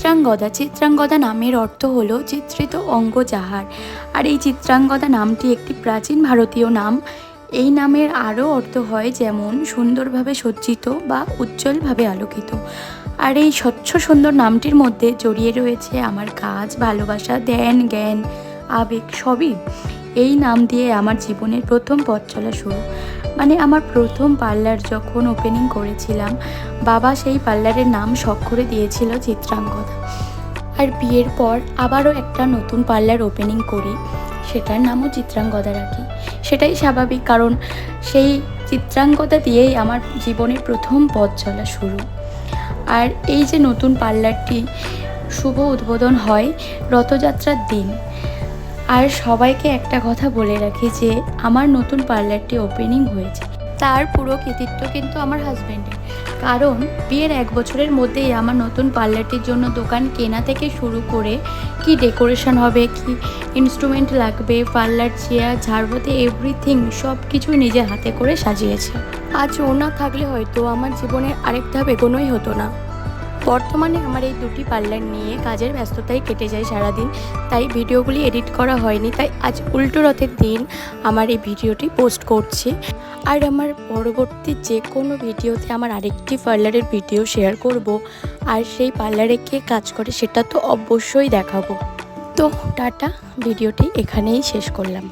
চিত্রাঙ্গদা। চিত্রাঙ্গদা নামের অর্থ হলো চিত্রিত অঙ্গ যাহার। আর এই চিত্রাঙ্গদা নামটি একটি প্রাচীন ভারতীয় নাম। এই নামের আরও অর্থ হয় যেমন সুন্দরভাবে সজ্জিত বা উজ্জ্বলভাবে আলোকিত। আর এই স্বচ্ছ সুন্দর নামটির মধ্যে জড়িয়ে রয়েছে আমার কাজ, ভালোবাসা, ধ্যান, জ্ঞান, আবেগ সবই। এই নাম দিয়ে আমার জীবনের প্রথম পথ চলা শুরু। মানে আমার প্রথম পার্লার যখন ওপেনিং করেছিলাম, বাবা সেই পার্লারের নাম শখ করে দিয়েছিল চিত্রাঙ্গদা। আর বিয়ের পর আবারও একটা নতুন পার্লার ওপেনিং করি, সেটার নামও চিত্রাঙ্গদা রাখি। সেটাই স্বাভাবিক, কারণ সেই চিত্রাঙ্গদা দিয়েই আমার জীবনের প্রথম পথ চলা শুরু। আর এই যে নতুন পার্লারটি শুভ উদ্বোধন হয় রথযাত্রার দিন। আর সবাইকে একটা কথা বলে রাখি যে আমার নতুন পার্লারটি ওপেনিং হয়েছে, তার পুরো কৃতিত্ব কিন্তু আমার হাজব্যান্ডের। কারণ বিয়ের 1 বছরের মধ্যেই আমার নতুন পার্লারটির জন্য দোকান কেনা থেকে শুরু করে কি ডেকোরেশন হবে, কি ইনস্ট্রুমেন্ট লাগবে, পার্লার চেয়ার, ঝাড়বাতি, এভরিথিং সব কিছুই নিজের হাতে করে সাজিয়েছে। আজ ও না থাকলে হয়তো আমার জীবনে আরেক ধাপ এগোনোই হতো না। বর্তমানে আমার এই 2টি পার্লার নিয়ে কাজের ব্যস্ততায় কেটে যায় সারাদিন, তাই ভিডিওগুলি এডিট করা হয়নি। তাই আজ উল্টো রথের দিন আমার এই ভিডিওটি পোস্ট করছি। আর আমার পরবর্তী যে কোনো ভিডিওতে আমার আরেকটি পার্লারের ভিডিও শেয়ার করব। আর সেই পার্লারে কে কাজ করে সেটা তো অবশ্যই দেখাবো। তো টাটা, ভিডিওটি এখানেই শেষ করলাম।